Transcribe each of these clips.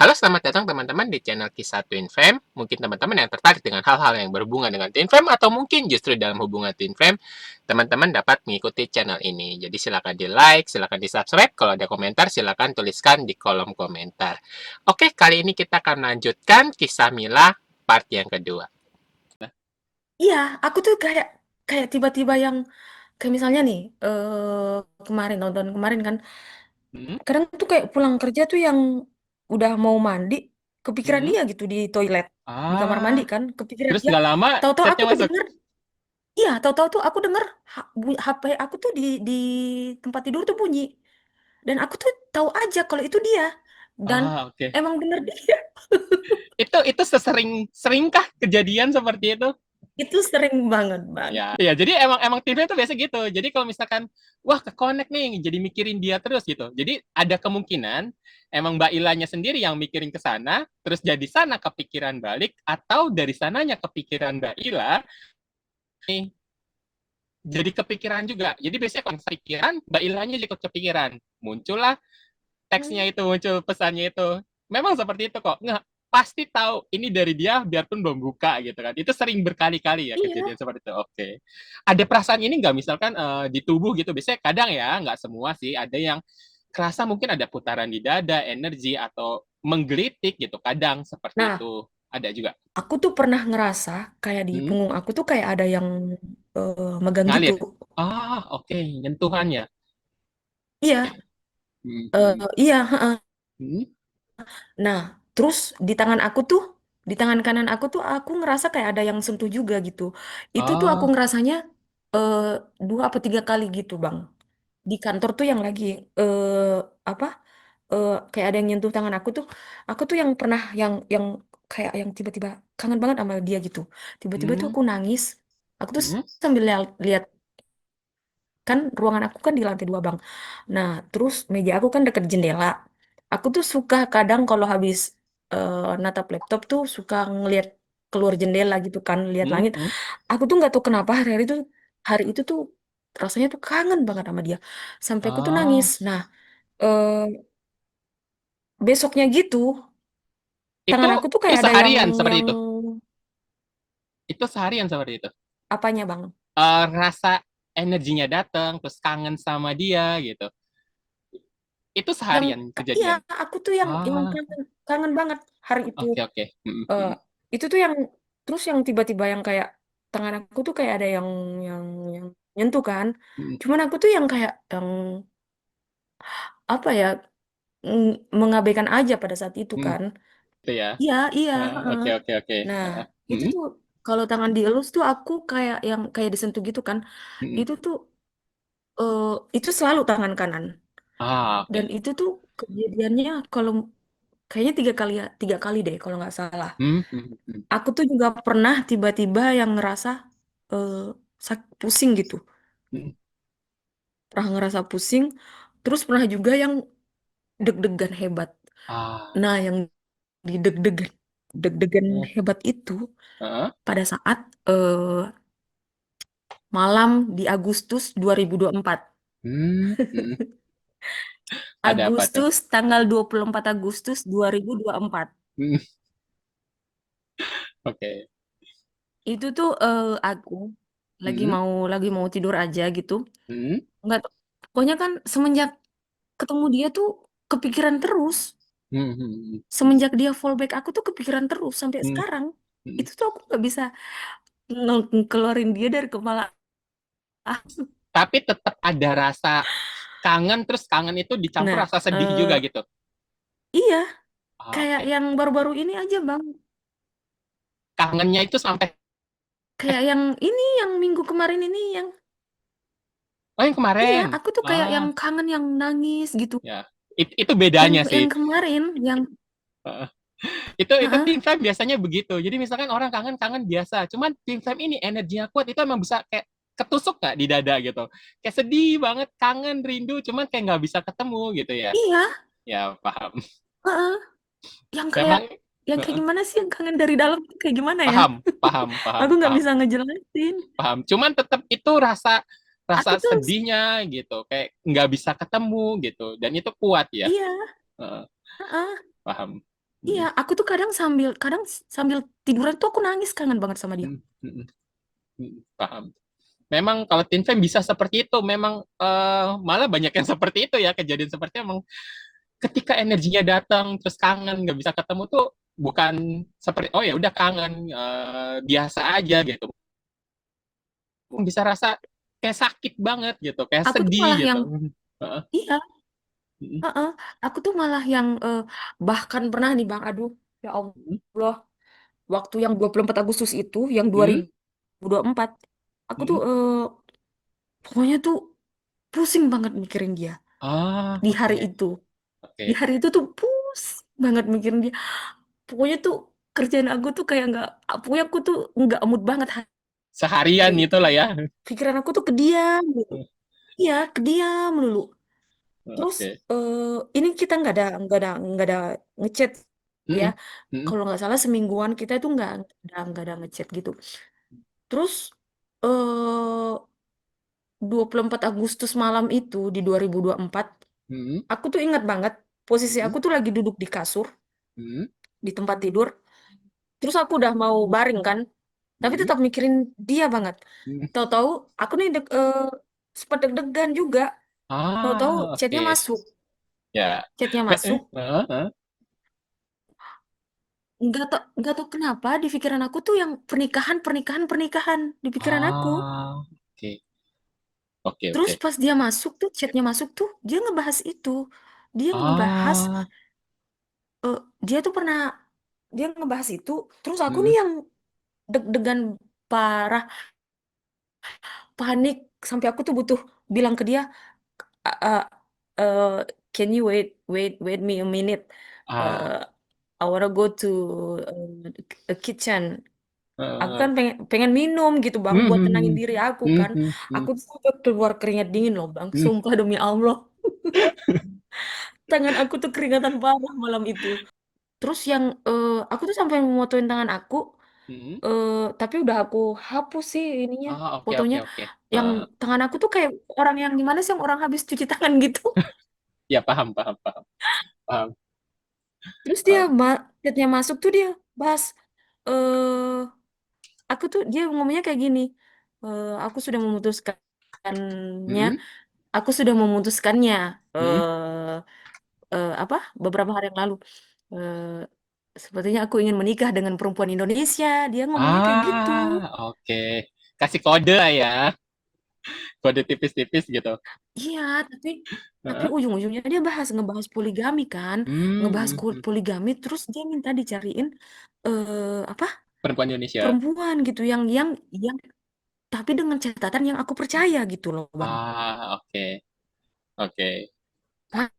Halo, selamat datang teman-teman di channel Kisah Twin Flame. Mungkin teman-teman yang tertarik dengan hal-hal yang berhubungan dengan Twin Flame atau mungkin justru dalam hubungan Twin Flame, teman-teman dapat mengikuti channel ini. Jadi silakan di-like, silakan di-subscribe. Kalau ada komentar, silakan tuliskan di kolom komentar. Oke, kali ini kita akan lanjutkan kisah Mila part yang kedua. Iya, aku tuh kayak kayak tiba-tiba yang kayak misalnya nih kemarin nonton kemarin kan, Hmm? kadang tuh kayak pulang kerja tuh yang udah mau mandi, kepikiran Hmm? dia gitu di toilet, di kamar mandi Ah, kan, kepikiran terus dia. nggak lama Tahu-tahu chatnya aku tuh masuk. denger, iya, tahu-tahu tuh aku denger HP aku tuh di tempat tidur tuh bunyi, dan aku tuh tahu aja kalau itu dia, dan Ah, oke. emang bener dia. Itu seringkah kejadian seperti itu? Itu sering banget bang. Ya, jadi emang emang timnya tuh biasa gitu. Jadi kalau misalkan wah ke connect nih, jadi mikirin dia terus gitu. Jadi ada kemungkinan emang Mbak Ilanya sendiri yang mikirin ke sana, terus jadi sana kepikiran balik atau dari sananya kepikiran Mbak Ila nih jadi kepikiran juga. Jadi biasanya kalau kepikiran, Mbak Ilanya ikut kepikiran. Muncullah teksnya itu, muncul pesannya itu. Memang seperti itu kok. Nggak, pasti tahu ini dari dia biarpun belum buka gitu kan. Itu sering berkali-kali ya Iya. kejadian seperti itu. Oke. Ada perasaan ini nggak misalkan di tubuh gitu. Biasanya kadang ya, nggak semua sih. Ada yang kerasa mungkin ada putaran di dada, energi atau menggelitik gitu. Kadang seperti Nah, itu. Ada juga. aku tuh pernah ngerasa kayak di Hmm? punggung aku tuh kayak ada yang megang gitu. Ngalir. Ah, oke. Nyentuhannya. Iya, Hmm, hmm, iya, heeh. hmm. Nah, terus di tangan aku tuh, di tangan kanan aku tuh aku ngerasa kayak ada yang sentuh juga gitu. Itu tuh aku Ah, ngerasanya eh, 2 apa 3 kali gitu, Bang. Di kantor tuh yang lagi apa? Kayak ada yang nyentuh tangan aku tuh yang pernah yang kayak yang tiba-tiba kangen banget sama dia gitu. Tiba-tiba tuh hmm, aku nangis. Aku tuh hmm. sambil lihat kan ruangan aku kan di lantai 2 bang. Nah terus meja aku kan deket jendela. Aku tuh suka kadang kalau habis natap laptop tuh suka ngelihat keluar jendela gitu kan, lihat Hmm, langit. hmm. Aku tuh nggak tahu kenapa hari itu tuh rasanya tuh kangen banget sama dia. Sampai aku tuh nangis. Ah, Nah eh, besoknya gitu itu tangan aku tuh itu kayak ada seharian seperti yang itu. Itu seharian seperti itu. apanya bang? Rasa energinya datang, terus kangen sama dia gitu. Itu Yang seharian iya kejadian. aku tuh yang Ah, kangen banget hari itu. oke oke. Hmm, Eh, hmm, itu tuh yang terus yang tiba-tiba yang kayak tangan aku tuh kayak ada yang nyentuh kan. hmm, Cuman aku tuh yang kayak yang apa ya mengabaikan aja pada saat itu hmm. kan. Itu ya. Iya, iya, heeh. Oke oke oke. Nah, itu Hmm, tuh kalau tangan dielus tuh aku kayak yang kayak disentuh gitu kan. hmm. Itu tuh eh, itu selalu tangan kanan. Ah, Dan oke. itu tuh kejadiannya kalau kayaknya 3 kali ya, 3 kali deh kalau nggak salah. Hmm, hmm, hmm, Aku tuh juga pernah tiba-tiba yang ngerasa eh, pusing gitu. hmm. Pernah ngerasa pusing, terus pernah juga yang deg-degan hebat. Ah, Nah, yang di deg-degan oh, hebat itu ah, pada saat malam di Agustus 2024. hmm. Ada apa tuh? Agustus tanggal 24 Agustus 2024. Hmm, oke. Itu tuh aku Hmm, lagi mau tidur aja gitu. hmm, Nggak, pokoknya kan semenjak ketemu dia tuh kepikiran terus. hmm, hmm, Semenjak dia fallback aku tuh kepikiran terus sampai hmm, sekarang. hmm. Itu tuh aku nggak bisa ngeluarin dia dari kepala. Ah, Tapi tetap ada rasa kangen, terus kangen itu dicampur nah, rasa sedih juga eh, gitu. iya, Ah, kayak oke. yang baru-baru ini aja bang. Kangennya itu sampai Kayak yang ini, yang minggu kemarin ini, yang oh yang iya, kemarin. aku tuh kayak yang Ah, kangen, yang nangis gitu. ya. Itu bedanya sih. Yang kemarin, yang, Heeh. Itu Heeh, team flame biasanya begitu. Jadi misalkan orang kangen-kangen biasa. Cuman team flame ini energinya kuat itu emang bisa kayak ketusuk nggak di dada gitu. Kayak sedih banget, kangen, rindu, cuman kayak nggak bisa ketemu gitu ya. iya, Ya paham. heeh, Memang yang kayak heeh, gimana sih yang kangen dari dalam tuh kayak gimana ya? paham, paham, paham, Aku nggak paham, bisa ngejelasin. paham. Cuman tetap itu rasa rasa Aku tuh, sedihnya gitu, kayak nggak bisa ketemu gitu, dan itu kuat ya. iya, Heeh, heeh. paham. Iya, Mm, aku tuh kadang sambil tiduran tuh aku nangis kangen banget sama dia. mm, mm, paham. Memang kalau Teen Flame bisa seperti itu, memang malah banyak yang seperti itu ya, kejadian seperti itu. Emang ketika energinya datang terus kangen nggak bisa ketemu tuh bukan seperti oh ya udah kangen biasa aja gitu, bisa rasa kayak sakit banget gitu, kayak Aku tuh sedih malah gitu. yang, Heeh. iya, heeh. Aku tuh malah yang, bahkan pernah nih Bang, aduh, ya Allah, waktu yang 24 Agustus itu, yang Hmm, 2024, aku tuh, hmm. pokoknya tuh pusing banget mikirin dia Ah, di hari oke, itu. oke. Di hari itu tuh pusing banget mikirin dia. Pokoknya tuh kerjaan aku tuh kayak nggak, pokoknya aku tuh nggak mood banget Seharian hari itu. itulah ya. Pikiran aku tuh kediam gitu. Iya, kediam dulu. Terus, Oke. ini kita nggak ada ngechat ya. Hmm, hmm, Kalau nggak salah semingguan kita itu nggak ada ngechat gitu. Terus, 24 Agustus malam itu di 2024, hmm, aku tuh ingat banget posisi hmm, aku tuh lagi duduk di kasur hmm, di tempat tidur. Terus aku udah mau baring kan, tapi hmm, tetap mikirin dia banget. hmm. Tahu-tahu aku nih sempat deg-degan juga. Tahu-tahu Ah, chatnya oke. masuk, Ya. chatnya masuk. Heeh. Nggak tahu kenapa di pikiran aku tuh yang pernikahan, pernikahan, pernikahan di pikiran aku. Ah, oke. Oke, Terus oke. pas dia masuk tuh, chatnya masuk tuh, dia ngebahas itu. Dia ngebahas, Ah, eh, dia tuh pernah, dia ngebahas itu. Terus aku hmm. nih yang deg-degan parah, panik sampai aku tuh butuh bilang ke dia, "Uh, uh, uh, can you wait me a minute? Ah, Uh, I wanna go to a kitchen." Aku eh, kan pengen pengen minum gitu Bang, hmm, buat hmm, tenangin hmm, diri aku hmm, kan. hmm, hmm, Aku tuh sampai keluar keringat dingin loh Bang, hmm, sumpah demi Allah. Tangan aku tuh keringatan parah malam itu. Terus yang, aku tuh sampai memotoin tangan aku, hmm. tapi udah aku hapus sih ininya, Ah, oke, fotonya. oke, oke. Yang Ah, tangan aku tuh kayak orang yang gimana sih, yang orang habis cuci tangan gitu. ya paham, paham, paham, paham. Terus dia Ah, chatnya masuk tuh dia bahas, eh dia ngomongnya kayak gini, aku sudah memutuskannya, hmm, aku sudah memutuskannya, hmm. eh apa, beberapa hari yang lalu. Eh, Sepertinya aku ingin menikah dengan perempuan Indonesia. Dia ngomongnya kayak gitu. Oke. Kasih kode lah ya, kode tipis-tipis gitu. Iya, tapi Heeh. ujung-ujungnya dia ngebahas poligami kan, Hmm, ngebahas hmm, hmm. poligami. Terus dia minta dicariin, apa, Perempuan Indonesia. perempuan gitu yang tapi dengan catatan yang aku percaya gitu loh, Bang. Ah, oke, oke. Kan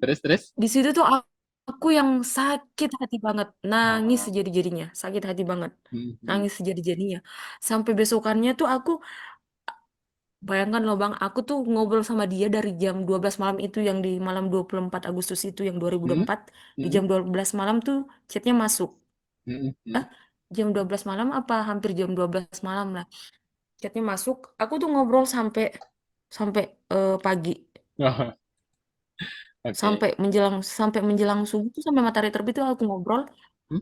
Terus, terus. di situ tuh aku yang sakit hati banget, nangis Ah, sejadi-jadinya, sakit hati banget, hmm, hmm, nangis sejadi-jadinya. Sampai besokannya tuh aku, bayangkan loh Bang, aku tuh ngobrol sama dia dari jam 12 malam itu, yang di malam 24 Agustus itu yang hmm, 2024, di hmm, jam 12 malam tuh chatnya masuk. hmm, hmm. Eh, jam 12 malam apa hampir jam 12 malam lah. Chatnya masuk, aku tuh ngobrol sampai sampai pagi, Oh, oke. sampai menjelang subuh tuh, sampai matahari terbit tuh aku ngobrol. Hmm,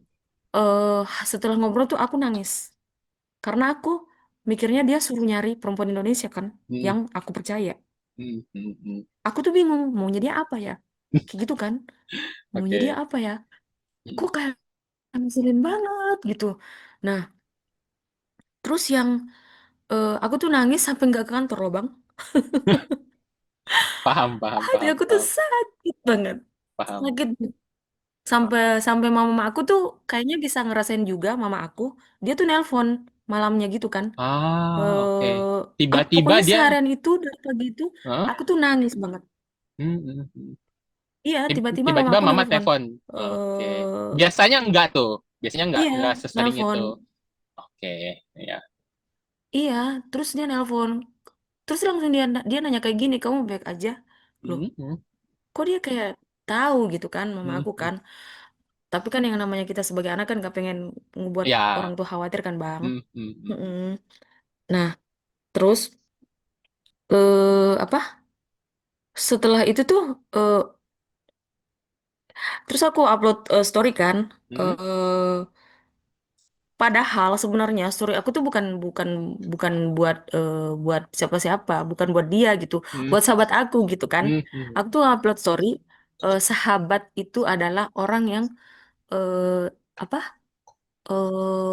eh Setelah ngobrol tuh aku nangis karena aku mikirnya dia suruh nyari perempuan Indonesia kan, hmm, yang aku percaya. hmm, hmm, hmm. Aku tuh bingung maunya dia apa ya, kayak gitu kan, maunya dia Oke. apa ya, Hmm. kok kayak ngeselin banget gitu. Nah, terus yang, aku tuh nangis sampai nggak ke kantor loh Bang. Paham, paham, Hati paham, aku tuh paham, sakit banget, paham. sakit. Sampai sampai mama aku tuh kayaknya bisa ngerasain juga, mama aku. Dia tuh nelpon malamnya gitu kan. Oke. Tiba-tiba Pokoknya dia, seharian itu dari pagi itu Hah? aku tuh nangis banget. Hmm, hmm, hmm. Iya, tiba-tiba mama Tiba-tiba aku mama nelpon. telepon. Oke. eh Biasanya enggak tuh. Biasanya enggak, iya, sesering itu. nelpon. Oke, ya. Iya, terus dia nelpon. Terus langsung dia nanya kayak gini, "Kamu baik aja?" Loh, Hmm, hmm, kok dia kayak tahu gitu kan mama hmm, aku hmm. kan. Tapi kan yang namanya kita sebagai anak kan gak pengen ngebuat orang Ya. tua khawatir kan, Bang. Hmm, hmm, hmm. Mm-mm. Nah, terus, apa? Setelah itu tuh, Terus aku upload story kan. Hmm, eh Padahal sebenarnya story aku tuh bukan bukan bukan buat buat siapa-siapa, bukan buat dia gitu, hmm, buat sahabat aku gitu kan. hmm, hmm. Aku tuh upload story, sahabat itu adalah orang yang eh, apa? eh,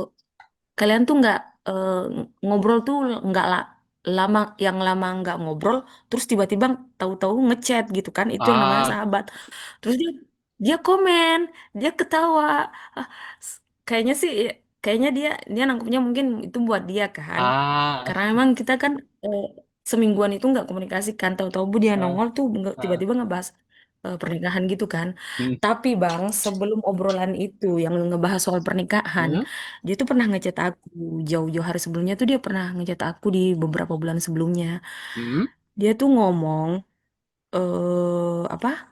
Kalian tuh nggak eh, ngobrol tuh nggak lama, yang lama nggak ngobrol, terus tiba-tiba tahu-tahu ngechat gitu kan, itu yang namanya Ah, sahabat. Terus dia komen, dia ketawa. Ah, kayaknya sih, kayaknya dia nangkepnya mungkin itu buat dia kan, ah, karena memang kita kan semingguan itu nggak komunikasi kan, tahu-tahu bu dia ah, nongol tuh ah. tiba-tiba ngebahas pernikahan gitu kan. Hmm, Tapi bang, sebelum obrolan itu yang ngebahas soal pernikahan, hmm, dia tuh pernah ngechat aku jauh-jauh hari sebelumnya tuh, dia pernah ngechat aku di beberapa bulan sebelumnya. hmm. Dia tuh ngomong apa?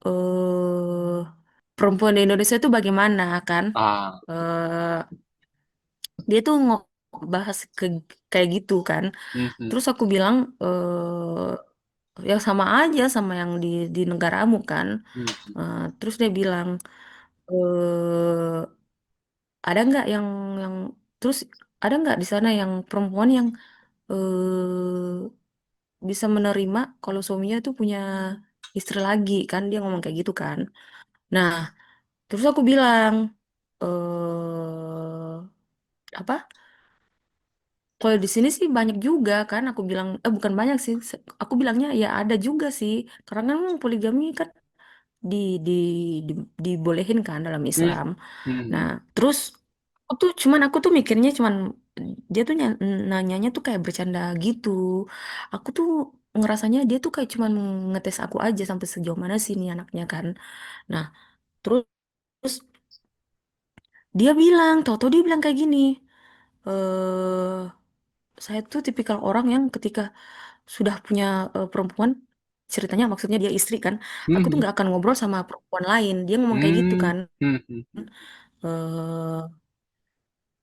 eh Perempuan di Indonesia tuh bagaimana kan? Ah, eh Dia tuh bahas kayak gitu kan. hmm, hmm, Terus aku bilang ya sama aja sama yang di negaramu kan. hmm, Terus dia bilang ada nggak yang terus ada nggak di sana yang perempuan yang bisa menerima kalau suaminya tuh punya istri lagi kan, dia ngomong kayak gitu kan. Nah, terus aku bilang apa, kalau di sini sih banyak juga kan, aku bilang bukan banyak sih, aku bilangnya ya ada juga sih, karena kan poligami kan di, di, di dibolehin kan dalam hmm, Islam. Nah, hmm, terus aku tuh mikirnya cuman dia tuh nanyanya tuh kayak bercanda gitu. Aku tuh ngerasanya dia tuh kayak cuman ngetes aku aja sampai sejauh mana sih nih anaknya kan. Nah, terus dia bilang, tau-tau dia bilang kayak gini, eh saya tuh tipikal orang yang ketika sudah punya perempuan, ceritanya maksudnya dia istri kan, hmm, aku tuh hmm, nggak akan ngobrol sama perempuan lain. Dia ngomong kayak gitu hmm, kan. hmm, hmm, hmm. eh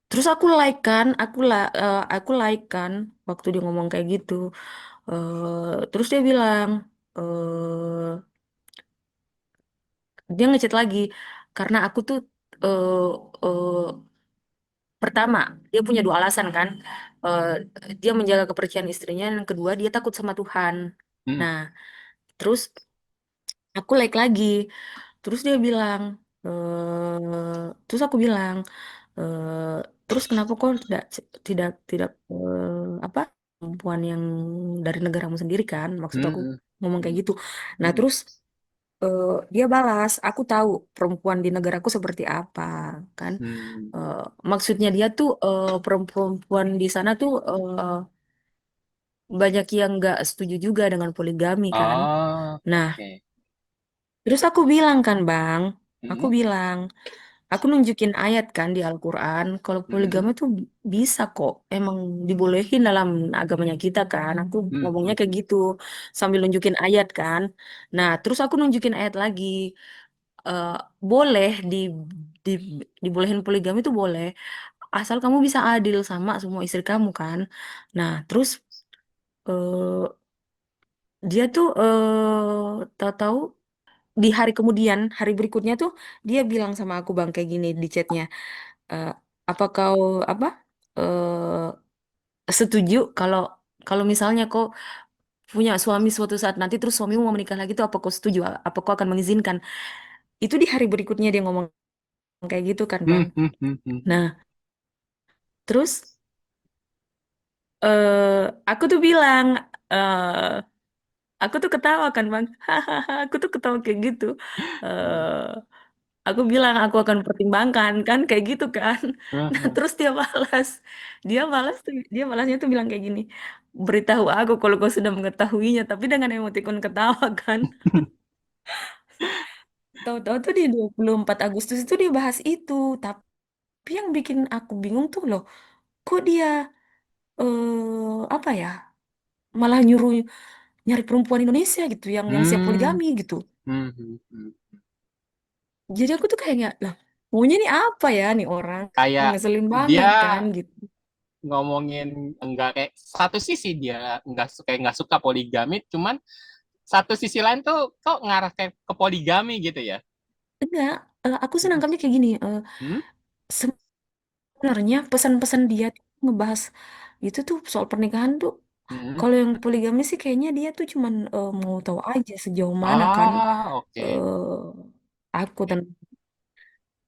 Terus aku like kan, aku like kan waktu dia ngomong kayak gitu. Terus dia bilang, dia ngechat lagi karena aku tuh eh eh, pertama dia punya dua alasan kan. Eh, dia menjaga kepercayaan istrinya, dan kedua dia takut sama Tuhan. Hmm. Nah, terus aku like lagi. Terus dia bilang, terus aku bilang, terus kenapa kok tidak tidak tidak apa, perempuan yang dari negaramu sendiri kan? Maksud aku Hmm, ngomong kayak hmm, gitu. Nah, hmm, terus dia balas, aku tahu perempuan di negaraku seperti apa kan? hmm. Eh, Maksudnya dia tuh perempuan di sana tuh banyak yang nggak setuju juga dengan poligami kan. Oh, Nah, oke. terus aku bilang kan Bang, aku Hmm, bilang, aku nunjukin ayat kan di Al-Quran, kalau hmm, poligami tuh bisa kok, emang dibolehin dalam agamanya kita kan. Aku hmm, ngomongnya hmm, kayak gitu, sambil nunjukin ayat kan. Nah, terus aku nunjukin ayat lagi, eh, boleh di dibolehin poligami tuh boleh, asal kamu bisa adil sama semua istri kamu kan. Nah, terus eh, dia tuh tahu-tahu di hari kemudian, hari berikutnya tuh dia bilang sama aku Bang kayak gini di chatnya, eh, apa kau apa setuju kalau kalau misalnya kau punya suami suatu saat nanti, terus suamimu mau menikah lagi tuh, apa kau setuju, apa kau akan mengizinkan? Itu di hari berikutnya dia ngomong kayak gitu kan hmm, Bang. hmm, hmm, hmm, hmm. Nah, terus aku tuh bilang, eh aku tuh ketawa kan Bang, hahaha, aku tuh ketawa kayak gitu. Aku bilang aku akan pertimbangkan kan kayak gitu kan. Hmm, Nah, hmm. terus dia balasnya tuh bilang kayak gini, beritahu aku kalau kau sudah mengetahuinya, tapi dengan emotikon ketawa kan. Tahu-tahu tuh di 24 Agustus itu dia bahas itu. Tapi yang bikin aku bingung tuh loh, kok dia apa ya, malah nyuruh nyari perempuan Indonesia gitu yang siap Hmm, poligami gitu. hmm, hmm, hmm. Jadi aku tuh kayaknya lah, maunya nih apa ya nih orang, Kayak ngeselin dia banget kan gitu. ngomongin enggak, kayak satu sisi dia nggak suka poligami, cuman satu sisi lain tuh kok ngarah ke poligami gitu ya. enggak, aku sih nangkapnya kayak gini. Hmm? Sebenarnya pesan-pesan dia tuh ngebahas itu tuh soal pernikahan tuh. Hmm. Kalau yang poligami sih kayaknya dia tuh cuman mau tahu aja sejauh mana kan Oke. aku dan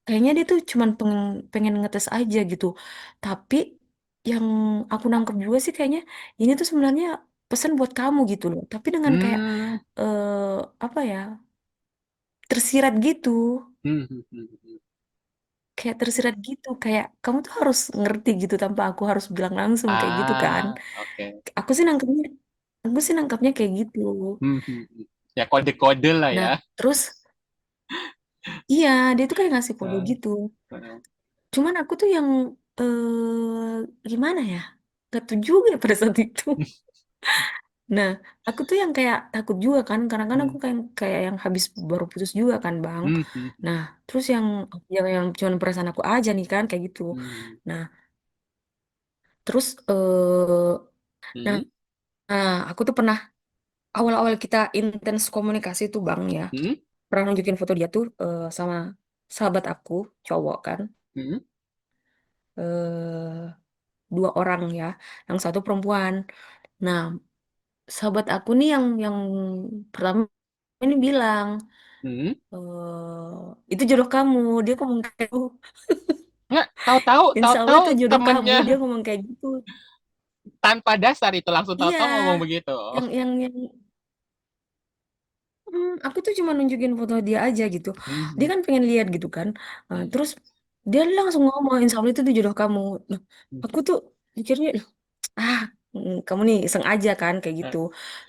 kayaknya dia tuh cuman pengen pengen ngetes aja gitu. Tapi yang aku nangkep juga sih kayaknya ini tuh sebenarnya pesan buat kamu gitu loh. Tapi dengan kayak Hmm. apa ya, tersirat gitu. Hmm. Hmm. Hmm. Hmm. Kayak tersirat gitu. Kayak kamu tuh harus ngerti gitu tanpa aku harus bilang langsung kayak gitu kan. Oke. Aku sih nangkepnya, aku sih nangkepnya kayak gitu. Hmm. Hmm. Hmm. Ya kode-kode lah Nah, ya. terus iya dia tuh kayak ngasih kode Eh, gitu. eh. Cuman aku tuh yang gimana ya? Gak tuh juga pada saat itu. Nah, aku tuh yang kayak takut juga kan, karena kan Hmm. aku kayak kayak yang habis baru putus juga kan, Bang. Hmm. Hmm. Nah, terus yang cuman perasaan aku aja nih kan kayak gitu. Hmm. Nah, terus nah, Hmm. aku tuh pernah awal-awal kita intens komunikasi tuh, Bang ya. Hmm. Pernah nunjukin foto dia tuh sama sahabat aku, cowok kan. Hmm. eh Dua orang ya, yang satu perempuan. Nah, sahabat aku nih yang pertama ini bilang, Hmm. itu jodoh kamu. Dia ngomong kayak gitu. Nggak, tahu-tahu, Insya Allah tahu-tahu itu jodoh kamu. temennya Dia ngomong kayak gitu. tanpa dasar itu langsung Iya, tahu-tahu ngomong begitu. Oh. yang aku tuh cuma nunjukin foto dia aja gitu. Dia Hmm. kan pengen lihat gitu kan. Hmm. Terus dia langsung ngomong, insya Allah itu tuh jodoh kamu. Nah, Hmm. aku tuh mikirnya, ah, kamu nih iseng aja kan kayak Eh. gitu.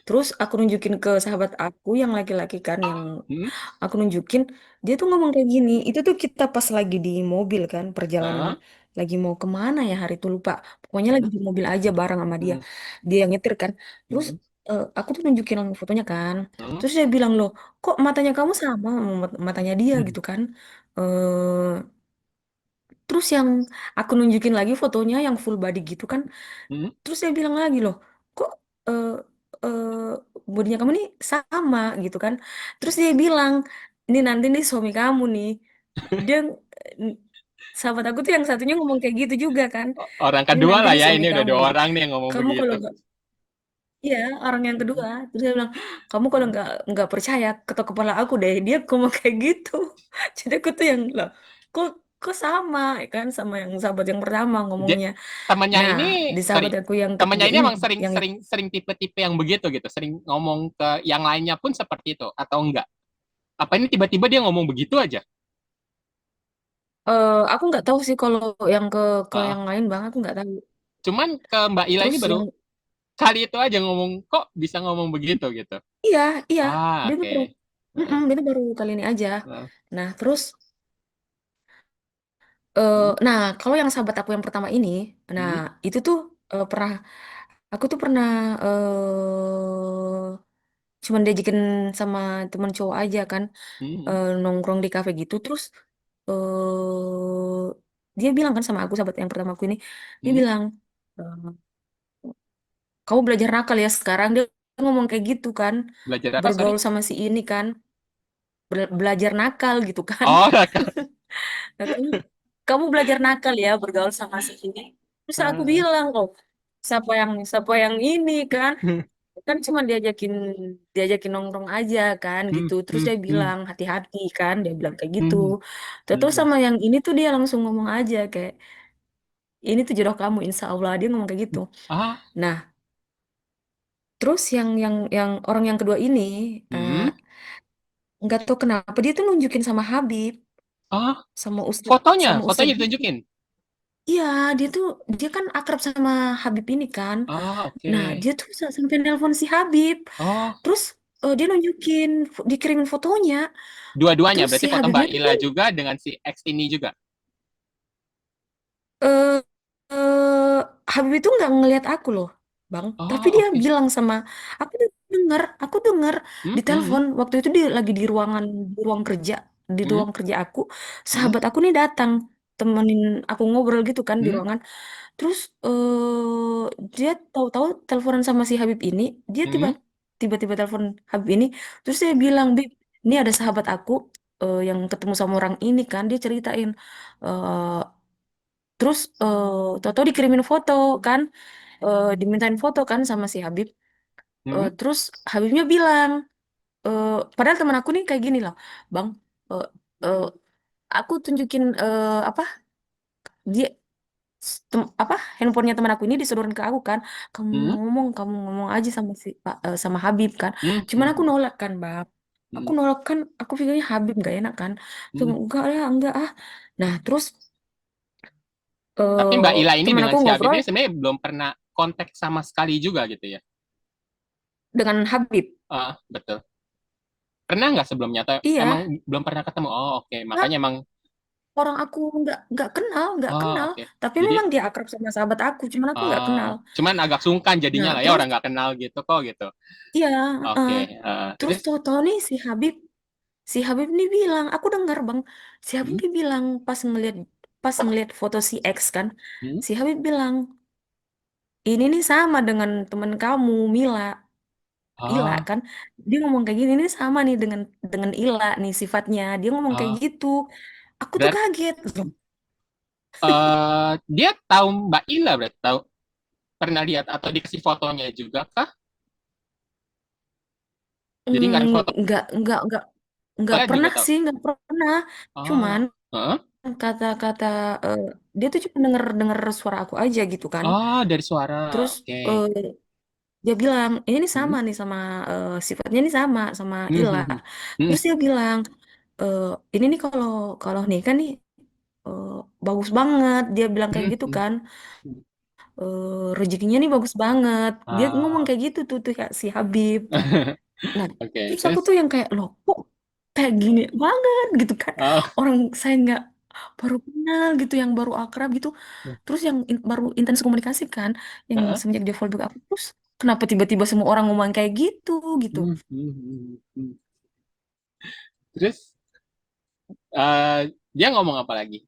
Terus aku nunjukin ke sahabat aku yang laki-laki kan, yang Hmm. aku nunjukin, dia tuh ngomong kayak gini. Itu tuh kita pas lagi di mobil kan, perjalanan Ah. lagi mau kemana ya hari itu lupa. Pokoknya lagi Hmm. di mobil aja bareng sama dia. Hmm. Dia yang nyetir kan. Terus Hmm. aku tuh nunjukin fotonya kan. Hmm. Terus dia bilang loh, kok matanya kamu sama sama matanya dia Hmm. gitu kan. eh Terus yang aku nunjukin lagi fotonya yang full body gitu kan. Hmm. Terus dia bilang lagi loh, kok eh eh, bodinya kamu nih sama gitu kan. Terus dia bilang, ini nanti nih suami kamu nih. Dia eh, sahabat aku tuh yang satunya ngomong kayak gitu juga kan. Orang Ini kedua nanti lah nih ya, suami ini udah kamu dua gitu. orang nih yang ngomong Kamu kalau begitu. nggak, iya orang yang kedua. Terus dia bilang, kamu kalau nggak percaya ketok kepala aku deh. Dia ngomong kayak gitu. Jadi aku tuh yang lah, kok kok sama ya kan sama yang sahabat yang pertama Dia, ngomongnya. temannya Nah, ini, di sahabat sorry, aku yang temannya ketiga ini ini, emang sering yang sering sering tipe-tipe yang begitu gitu, sering ngomong ke yang lainnya pun seperti itu atau enggak? Apa ini tiba-tiba dia ngomong begitu aja? aku nggak tahu sih kalau yang ke Ah, yang lain bang, aku nggak tahu. cuman ke Mbak Ila ini Terus baru yang kali itu aja ngomong, kok bisa ngomong begitu gitu. iya iya Ah, dia tuh oke. baru, Ah, dia tuh baru kali ini aja. ah. Nah terus Hmm. nah kalau yang sahabat aku yang pertama ini, nah Hmm. itu tuh pernah aku tuh pernah cuman diajakin sama teman cowok aja kan, Hmm. nongkrong di kafe gitu. Terus dia bilang kan sama aku sahabat yang pertama aku ini, dia Hmm. bilang, kamu belajar nakal ya sekarang. Dia ngomong kayak gitu kan, Belajar apa, sorry? bergaul sama si ini kan, belajar nakal gitu kan. Oh, Nah, kamu belajar nakal ya bergaul sama si ini. Terus aku bilang kok, siapa yang ini kan, kan cuma diajakin nongkrong aja kan hmm. gitu. Terus Hmm. dia Hmm. bilang hati-hati kan, dia bilang kayak gitu. Hmm. Terus Hmm. sama yang ini tuh dia langsung ngomong aja kayak, ini tuh jodoh kamu insya Allah, dia ngomong kayak gitu. Ah. Nah, terus yang orang yang kedua ini eh, Hmm. nggak tahu kenapa dia tuh nunjukin sama Habib, Ah, sama Ustadz, fotonya, sama fotonya Ustadz gitu. ditunjukin. Iya, dia kan akrab sama Habib ini kan. Ah, Nah, oke. dia tuh sampai nelpon si Habib. Oh, Terus dia nunjukin, dikirimin fotonya. dua-duanya. Terus si Berarti foto Habibnya Mbak tuh Ila juga dengan si X ini juga. eh eh, Habib itu nggak ngelihat aku loh, Bang. Tapi Oh, dia oke. bilang sama aku denger Hmm. di Hmm. telepon waktu itu dia lagi di ruang kerja, di Hmm. ruang kerja aku. Hmm. Sahabat aku nih datang temenin aku ngobrol gitu kan di Hmm. ruangan. Terus dia tahu-tahu teleponan sama si Habib ini, dia Hmm. tiba-tiba telepon Habib ini, terus dia bilang, Bib, ini ada sahabat aku. yang ketemu sama orang ini kan, dia ceritain. eh Terus Toto dikirimin foto kan, dimintain foto kan sama si Habib. Hmm? Terus Habibnya bilang, padahal teman aku nih kayak gini loh, Bang. eh eh, aku tunjukin apa dia apa handphonenya teman aku ini disodorin ke aku kan. Hmm? Kamu ngomong aja sama si sama Habib kan. Hmm? Cuman aku Hmm? nolak kan, Bang. Aku Hmm? nolak kan, aku pikirnya Habib gak enak kan. Tuh, Hmm? enggak lah, enggak ah. Nah, terus Tapi Mbak Ila ini teman dengan aku si Habib ngobrol ini sebenarnya belum pernah kontak sama sekali juga gitu ya. dengan Habib. Betul. Pernah nggak sebelumnya atau emang Iya, belum pernah ketemu? Oh, oke. enggak, Makanya emang orang aku nggak kenal, nggak kenal. oke. Tapi Jadi memang dia akrab sama sahabat aku, cuman aku nggak kenal. cuman agak sungkan jadinya Nah, lah ya terus orang nggak kenal gitu kok gitu. iya, Oke. terus Terus tahu-tahu nih si Habib nih bilang, aku dengar Bang, si Habib hmm? nih bilang pas ngeliat foto si X kan, Hmm? si Habib bilang, ini nih sama dengan teman kamu Mila, Ila Oh, kan. Dia ngomong kayak gini, ini sama nih dengan Ila nih sifatnya. Dia ngomong kayak oh. gitu. Aku tuh Berarti kaget. dia tahu Mbak Ila berarti tahu pernah lihat atau dikasih fotonya juga kah? Jadi nggak ada foto Nggak nggak kalian juga pernah tahu. sih, nggak pernah. Cuman Oh, Heeh. kata-kata dia tuh cuma denger denger suara aku aja gitu kan. Oh, dari suara. Terus Oke. eh, dia bilang ini nih Hmm? sama nih sama sifatnya nih sama Hmm, Ila. hmm, hmm. Hmm, Terus dia bilang eh, ini nih kalau kalau nikah nih eh, bagus banget. Dia bilang kayak hmm, gitu hmm, kan. hmm. Rezekinya nih bagus banget. Dia ngomong Ah. kayak gitu tuh kayak si Habib. Nah, Oke, terus aku terus tuh yang kayak loh kok kayak gini banget gitu kan. oh, Orang saya nggak baru kenal gitu, yang baru akrab gitu. Terus yang baru intens komunikasi kan, yang heeh. semenjak dia follow back aku. Terus kenapa tiba-tiba semua orang ngomong kayak gitu gitu. Hmm, hmm, hmm, hmm. Terus eh, dia ngomong apa lagi?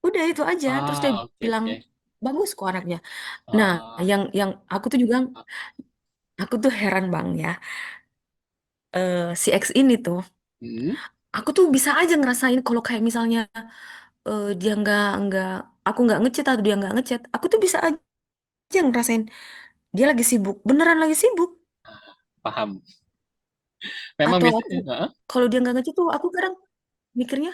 Udah itu aja. Terus dia Oke, bilang oke. bagus kok anaknya. Nah, Ah, yang aku tuh juga aku tuh heran Bang ya. Si X ini tuh hmm, aku tuh bisa aja ngerasain kalau kayak misalnya dia nggak aku nggak ngechat atau dia nggak ngechat aku tuh bisa aja ngerasain dia lagi sibuk beneran lagi sibuk paham. Memang atau bisa. aku kalau dia nggak ngechat tuh aku kadang mikirnya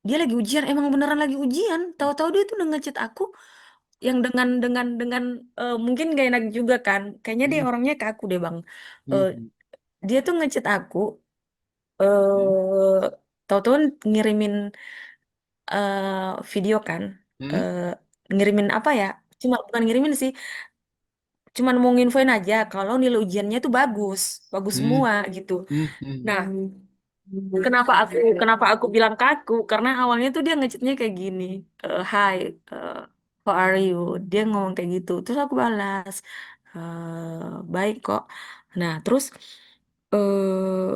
dia lagi ujian emang beneran lagi ujian tahu-tahu dia tuh udah ngechat aku yang dengan mungkin gak enak juga kan kayaknya dia Hmm, orangnya ke aku deh bang. hmm, Eh, hmm, dia tuh ngechat aku hmm, eh tahu-tahu ngirimin video kan hmm, eh ngirimin apa ya cuma bukan ngirimin sih cuman mau nginfoin aja kalau nilai ujiannya tuh bagus, bagus hmm, semua gitu. hmm, hmm, Nah, kenapa aku bilang kaku? Karena awalnya tuh dia ngechatnya kayak gini, Hi, eh, how are you? Dia ngomong kayak gitu. Terus aku balas, baik kok. Nah, terus eh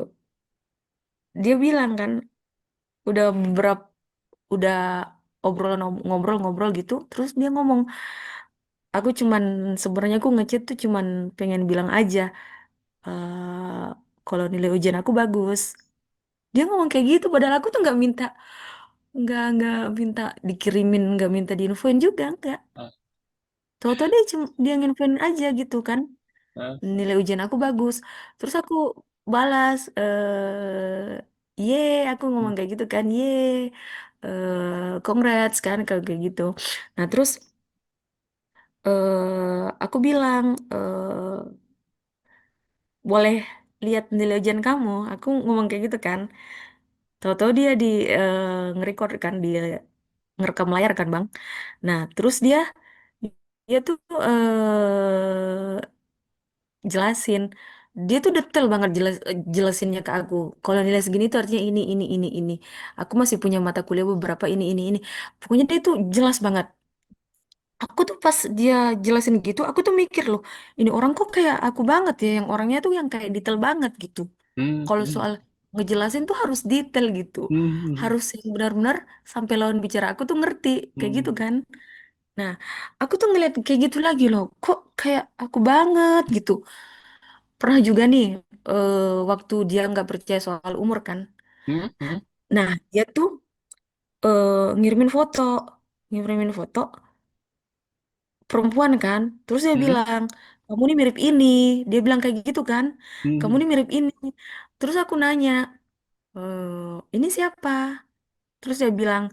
dia bilang kan, udah beberapa, udah ngobrol-ngobrol gitu. Terus dia ngomong, aku cuman sebenarnya aku ngechat tuh cuman pengen bilang aja. eh Kalau nilai ujian aku bagus. Dia ngomong kayak gitu, padahal aku tuh nggak minta dikirimin, nggak minta diinfoin juga, nggak. ah, Tahu-tahu dia nginfoin aja gitu kan, ah, nilai ujian aku bagus. Terus aku balas, ye, aku hmm, ngomong kayak gitu kan, ye, congrats kan kalau kayak gitu. Nah terus aku bilang, boleh lihat nilai ujian kamu, aku ngomong kayak gitu kan. Tahu-tahu dia nge-record kan, dia ngerekam layar kan, Bang. Nah, terus dia tuh jelasin. Dia tuh detail banget jelasinnya ke aku. Kalau nilai segini tuh artinya ini. Aku masih punya mata kuliah beberapa ini. Pokoknya dia tuh jelas banget. Aku tuh pas dia jelasin gitu, aku tuh mikir loh, ini orang kok kayak aku banget ya, yang orangnya tuh yang kayak detail banget gitu. hmm, Kalau hmm, soal ngejelasin tuh harus detail gitu. hmm, hmm, Harus yang benar-benar sampai lawan bicara aku tuh ngerti. Kayak gitu hmm, kan. Nah, aku tuh ngeliat kayak gitu lagi loh. Kok kayak aku banget gitu. Pernah juga nih, waktu dia nggak percaya soal umur kan. Hmm, hmm, Nah, dia tuh ngirimin foto perempuan kan. Terus dia hmm, bilang, kamu nih mirip ini. Dia bilang kayak gitu kan. Kamu hmm. nih mirip ini. Terus aku nanya, ini siapa? Terus dia bilang,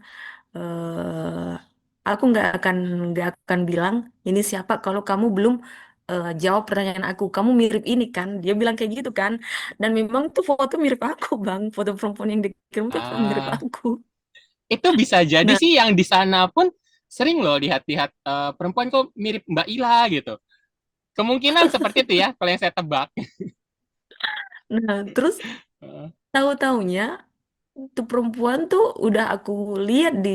aku nggak akan bilang ini siapa kalau kamu belum jawab pertanyaan aku. Kamu mirip ini kan? Dia bilang kayak gitu kan. Dan memang tuh foto mirip aku, Bang. Foto perempuan yang dikirim tuh emang mirip Ah, aku. itu bisa jadi Nah, sih yang di sana pun sering loh lihat-lihat perempuan kok mirip Mbak Ila gitu. Kemungkinan seperti itu ya, kalau yang saya tebak. nah, terus Eh, tahu-taunya tuh perempuan tuh udah aku lihat di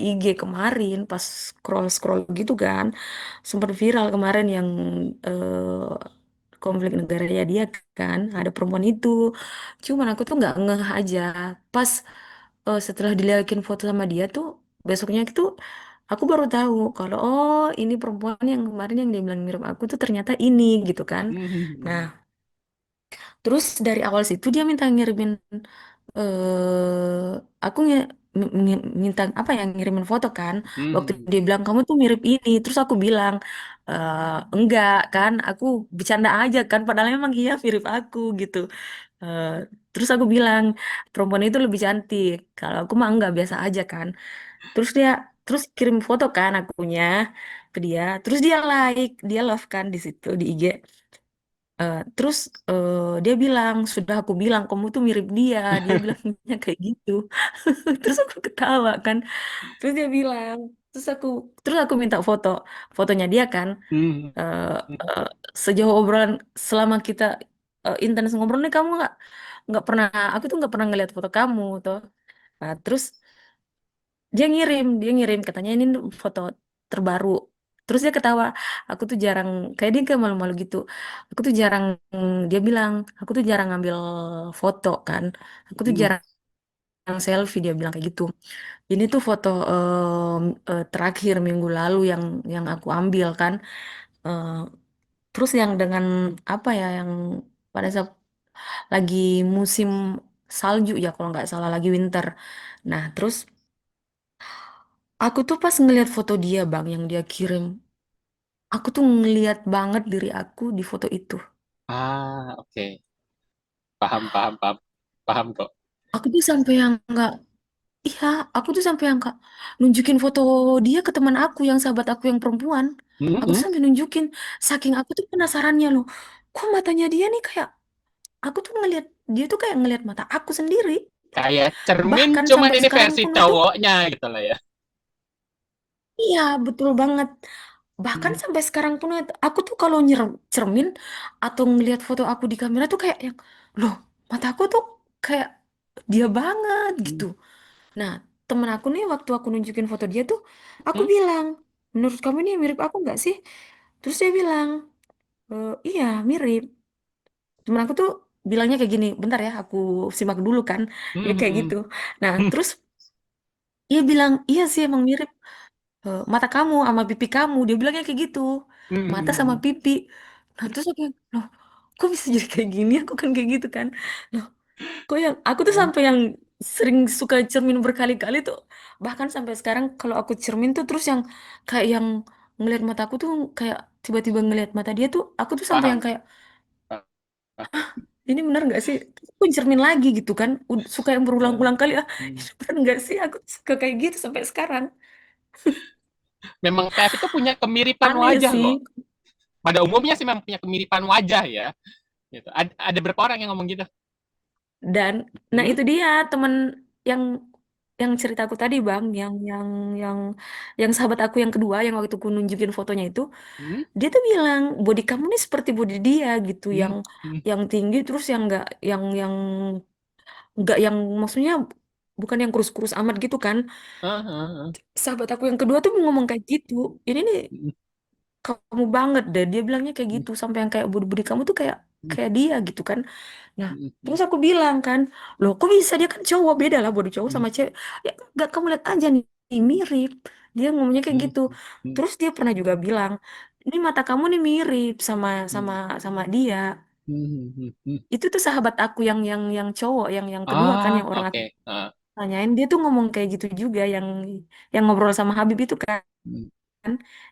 IG kemarin pas scroll-scroll gitu kan. Sempat viral kemarin yang konflik negaranya dia kan. Ada perempuan itu. Cuman aku tuh nggak ngeh aja. Pas setelah dilihatin foto sama dia tuh besoknya itu aku baru tahu kalau oh ini perempuan yang kemarin yang dia bilang mirip aku tuh ternyata ini gitu kan. Nah, hmm, terus dari awal situ dia minta ngirimin aku minta apa ya ngirimin foto kan. Waktu hmm. dia bilang kamu tuh mirip ini, terus aku bilang enggak kan, aku bercanda aja kan. Padahal emang iya mirip aku gitu. Eh, terus aku bilang perempuan itu lebih cantik. Kalau aku mah enggak biasa aja kan. Terus dia terus kirim foto kan akunya ke dia. Terus dia like, dia love kan di situ di IG. Terus dia bilang, sudah aku bilang kamu tuh mirip dia. Dia bilangnya kayak gitu. Terus aku ketawa kan. Terus dia bilang, terus aku terus aku minta fotonya dia kan. Hmm. Eh, eh, Sejauh obrolan selama kita intens ngobrol nih kamu nggak pernah, aku tuh nggak pernah ngeliat foto kamu tuh. Nah, terus dia ngirim katanya ini foto terbaru. Terus dia ketawa, aku tuh jarang, kayak dia kayak malu-malu gitu. Aku tuh jarang, dia bilang, aku tuh jarang ngambil foto kan. Aku tuh Hmm. jarang selfie, dia bilang kayak gitu. Ini tuh foto terakhir minggu lalu yang aku ambil kan. Eh, Terus yang dengan apa ya, yang pada saat lagi musim salju ya kalau nggak salah lagi winter. Nah, terus aku tuh pas ngeliat foto dia bang yang dia kirim, aku tuh ngeliat banget diri aku di foto itu. Ah, oke. Paham, paham, paham. Paham kok. Aku tuh sampai yang nggak, iya, aku tuh sampai yang nggak nunjukin foto dia ke teman aku yang sahabat aku yang perempuan. Hmm, Aku tuh hmm. sampai nunjukin, saking aku tuh penasarannya loh. Kok matanya dia nih kayak, aku tuh ngeliat dia tuh kayak ngeliat mata aku sendiri. Kayak cermin, Bahkan cuman sampai ini sekarang versi pun itu, cowoknya gitu lah ya. iya betul banget. Bahkan Hmm, sampai sekarang pun aku tuh kalau cermin atau ngelihat foto aku di kamera tuh kayak yang, loh, mataku tuh kayak dia banget gitu. hmm, Nah, temen aku nih waktu aku nunjukin foto dia tuh, aku hmm, bilang, menurut kamu ini mirip aku nggak sih? Terus dia bilang, iya mirip. Temen aku tuh bilangnya kayak gini, bentar ya, aku simak dulu kan. Dia hmm, kayak hmm, gitu. Nah, hmm, terus dia bilang, iya sih emang mirip. Mata kamu sama pipi kamu. Dia bilangnya kayak gitu. hmm, Mata hmm, sama hmm. pipi. Nah, terus aku yang, loh, kok bisa jadi kayak gini? Aku kan kayak gitu kan. Loh, kok yang, aku tuh Hmm. sampai yang sering suka cermin berkali-kali tuh. Bahkan sampai sekarang kalau aku cermin tuh terus yang kayak yang ngelihat mataku tuh kayak tiba-tiba ngelihat mata dia tuh, aku tuh sampai yang Paham. kayak, Paham. ini benar nggak sih? Aku cermin lagi gitu kan. Suka yang Eh, berulang-ulang kali, hmm. ini benar nggak sih? Aku tuh suka kayak gitu sampai sekarang. Memang TF itu punya kemiripan Aneh wajah sih. kok. Pada umumnya sih memang punya kemiripan wajah ya. Gitu. Ada berapa orang yang ngomong gitu? Dan nah Hmm? itu dia temen yang ceritaku tadi Bang, yang sahabat aku yang kedua yang waktu aku nunjukin fotonya itu, Hmm? dia tuh bilang body kamu nih seperti body dia gitu, Hmm? yang Hmm? tinggi terus yang nggak yang maksudnya bukan yang kurus-kurus amat gitu kan. Ah, ah, ah. Sahabat aku yang kedua tuh ngomong kayak gitu. Ini nih Hmm, kamu banget deh, dia bilangnya kayak hmm, gitu sampai yang kayak body-body kamu tuh kayak hmm, kayak dia gitu kan. Nah, hmm, hmm, terus aku bilang kan, loh kok bisa, dia kan cowok, beda lah body cowok hmm, sama cewek. Ya gak, kamu lihat aja nih, mirip. Dia ngomongnya kayak hmm, gitu. hmm, Terus dia pernah juga bilang, ini mata kamu nih mirip sama hmm, sama sama dia. Hmm, hmm, hmm. Itu tuh sahabat aku yang cowok, yang kedua kan, Ah, yang orang aku oke. Ah, tanyain, dia tuh ngomong kayak gitu juga, yang ngobrol sama Habib itu kan. hmm,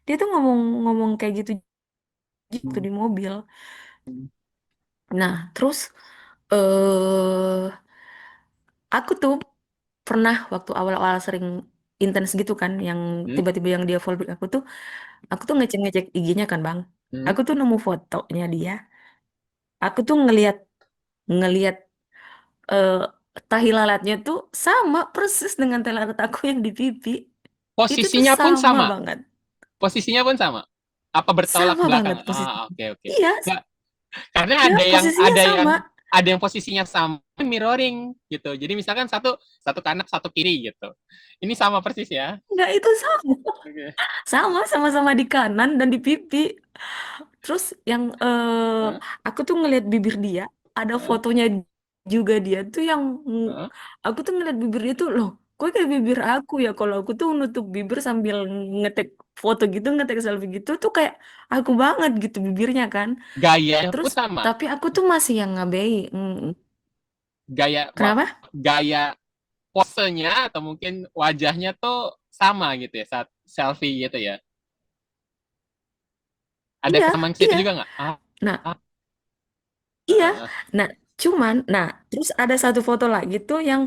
Dia tuh ngomong ngomong kayak gitu gitu hmm, di mobil. hmm, Nah, terus eh aku tuh pernah waktu awal-awal sering intens gitu kan, yang hmm, tiba-tiba yang dia follow back aku tuh ngecek-ngecek IG-nya kan, Bang. hmm. Aku tuh nemu fotonya dia. Aku tuh ngelihat ngelihat eh tahi lalatnya tuh sama persis dengan tahi lalat aku yang di pipi. Itu tuh Posisinya pun sama sama. banget. Posisinya pun sama. Apa bertolak Sama belakang? banget posisi. Ah, oke oke. Iya, Nggak, karena ya posisinya sama. ada yang posisinya sama mirroring gitu. Jadi misalkan satu satu kanan satu kiri gitu. Ini sama persis ya. Enggak, itu sama. Oke. Sama, sama-sama di kanan dan di pipi. Terus yang Hah? aku tuh ngeliat bibir dia, ada Hah? fotonya juga dia tuh yang Hah? aku tuh ngeliat bibir dia tuh loh, kok kayak bibir aku ya, kalau aku tuh nutup bibir sambil ngetek foto gitu, ngetek selfie gitu tuh kayak aku banget gitu bibirnya kan. Gayanya Terus pun sama. tapi aku tuh masih yang ngabei. Gaya Kenapa? gaya posenya atau mungkin wajahnya tuh sama gitu ya saat selfie gitu ya. Ada Iya, kesamaan situ iya. juga nggak? Ah, Nah, ah, iya. ah, Nah, nah, terus ada satu foto lagi tuh yang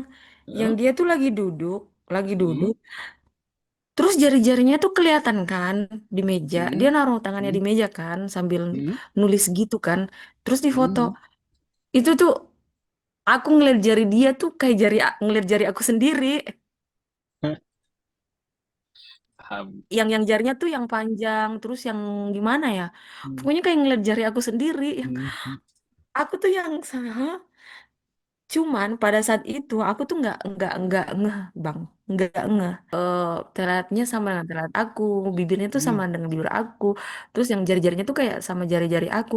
ah, dia tuh lagi hmm, duduk. Terus jari-jarinya tuh kelihatan kan di meja. Dia hmm, naruh tangannya hmm, di meja kan sambil hmm, nulis gitu kan. Terus di foto hmm, itu tuh aku ngeliat jari dia tuh kayak ngeliat jari aku sendiri. hmm. Paham. Yang jarinya tuh yang panjang, terus yang gimana ya? Hmm, Pokoknya kayak ngeliat jari aku sendiri. hmm, hmm, Aku tuh yang salah. Cuman pada saat itu aku tuh nggak ngeh, Bang. Nggak ngeh. Telatnya sama dengan telat aku, bibirnya tuh hmm. sama dengan bibir aku. Terus yang jari-jarinya tuh kayak sama jari-jari aku.